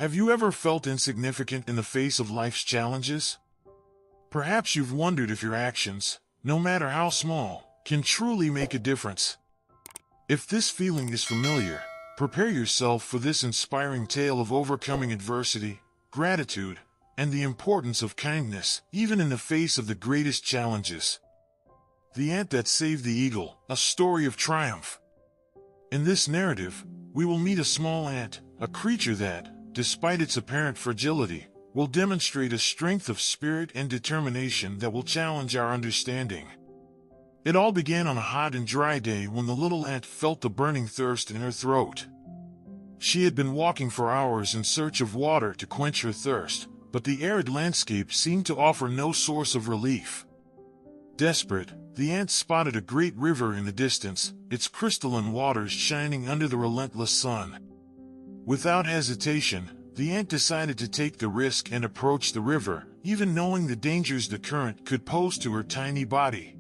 Have you ever felt insignificant in the face of life's challenges? Perhaps you've wondered if your actions, no matter how small, can truly make a difference. If this feeling is familiar, prepare yourself for this inspiring tale of overcoming adversity, gratitude, and the importance of kindness, even in the face of the greatest challenges. The Ant That Saved the Eagle, a story of triumph. In this narrative, we will meet a small ant, a creature that, despite its apparent fragility, will demonstrate a strength of spirit and determination that will challenge our understanding. It all began on a hot and dry day when the little ant felt the burning thirst in her throat. She had been walking for hours in search of water to quench her thirst, but the arid landscape seemed to offer no source of relief. Desperate, the ant spotted a great river in the distance, its crystalline waters shining under the relentless sun. Without hesitation, the ant decided to take the risk and approach the river, even knowing the dangers the current could pose to her tiny body.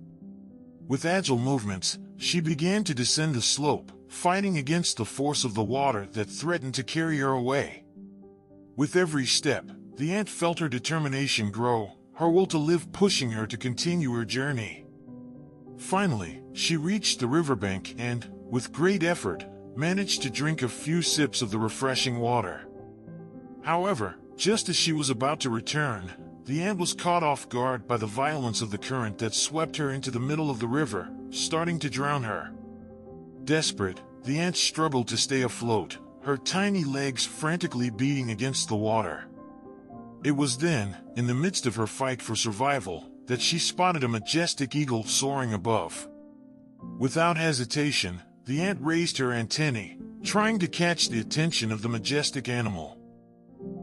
With agile movements, she began to descend the slope, fighting against the force of the water that threatened to carry her away. With every step, the ant felt her determination grow, her will to live pushing her to continue her journey. Finally, she reached the riverbank and, with great effort, managed to drink a few sips of the refreshing water. However, just as she was about to return, the ant was caught off guard by the violence of the current that swept her into the middle of the river, starting to drown her. Desperate, the ant struggled to stay afloat, her tiny legs frantically beating against the water. It was then, in the midst of her fight for survival, that she spotted a majestic eagle soaring above. Without hesitation, the ant raised her antennae, trying to catch the attention of the majestic animal.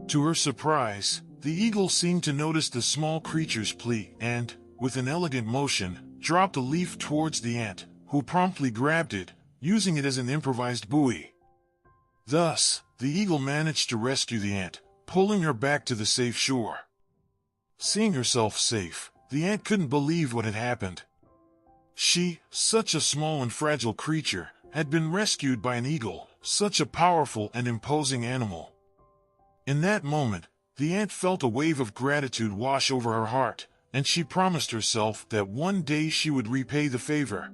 To her surprise, the eagle seemed to notice the small creature's plea and, with an elegant motion, dropped a leaf towards the ant, who promptly grabbed it, using it as an improvised buoy. Thus, the eagle managed to rescue the ant, pulling her back to the safe shore. Seeing herself safe, the ant couldn't believe what had happened. She, such a small and fragile creature, had been rescued by an eagle, such a powerful and imposing animal. In that moment, the ant felt a wave of gratitude wash over her heart, and she promised herself that one day she would repay the favor.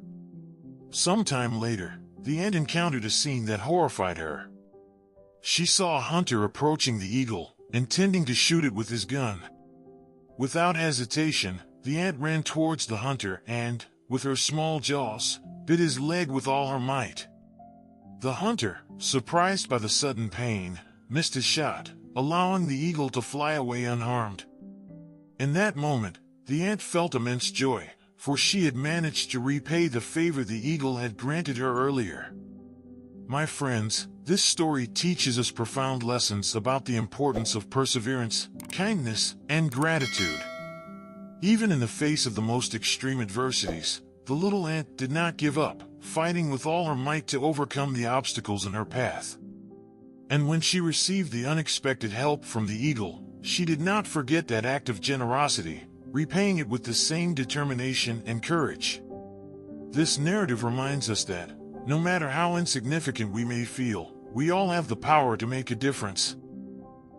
Sometime later, the ant encountered a scene that horrified her. She saw a hunter approaching the eagle, intending to shoot it with his gun. Without hesitation, the ant ran towards the hunter and, with her small jaws, bit his leg with all her might. The hunter, surprised by the sudden pain, missed his shot, allowing the eagle to fly away unharmed. In that moment, the ant felt immense joy, for she had managed to repay the favor the eagle had granted her earlier. My friends, this story teaches us profound lessons about the importance of perseverance, kindness, and gratitude. Even in the face of the most extreme adversities, the little ant did not give up, fighting with all her might to overcome the obstacles in her path. And when she received the unexpected help from the eagle, she did not forget that act of generosity, repaying it with the same determination and courage. This narrative reminds us that, no matter how insignificant we may feel, we all have the power to make a difference.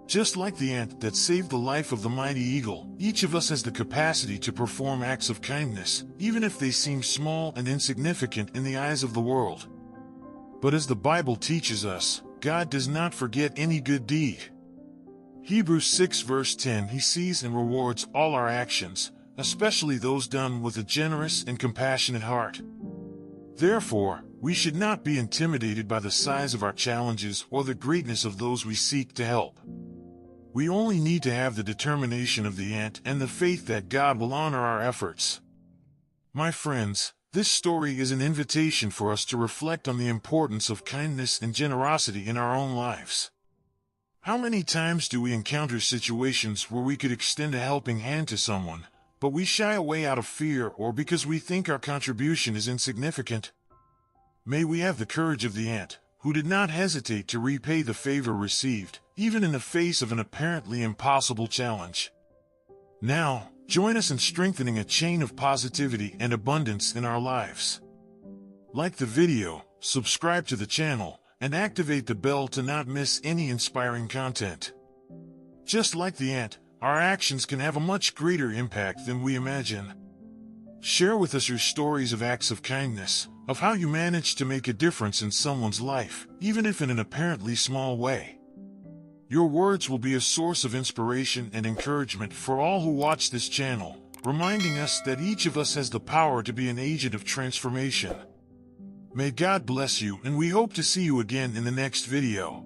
Just like the ant that saved the life of the mighty eagle, each of us has the capacity to perform acts of kindness, even if they seem small and insignificant in the eyes of the world. But as the Bible teaches us, God does not forget any good deed. Hebrews 6 verse 10 He sees and rewards all our actions, especially those done with a generous and compassionate heart. Therefore, we should not be intimidated by the size of our challenges or the greatness of those we seek to help. We only need to have the determination of the ant and the faith that God will honor our efforts. My friends, this story is an invitation for us to reflect on the importance of kindness and generosity in our own lives. How many times do we encounter situations where we could extend a helping hand to someone, but we shy away out of fear or because we think our contribution is insignificant? May we have the courage of the ant, who did not hesitate to repay the favor received, even in the face of an apparently impossible challenge. Now, join us in strengthening a chain of positivity and abundance in our lives. Like the video, subscribe to the channel, and activate the bell to not miss any inspiring content. Just like the ant, our actions can have a much greater impact than we imagine. Share with us your stories of acts of kindness, of how you managed to make a difference in someone's life, even if in an apparently small way. Your words will be a source of inspiration and encouragement for all who watch this channel, reminding us that each of us has the power to be an agent of transformation. May God bless you, and we hope to see you again in the next video.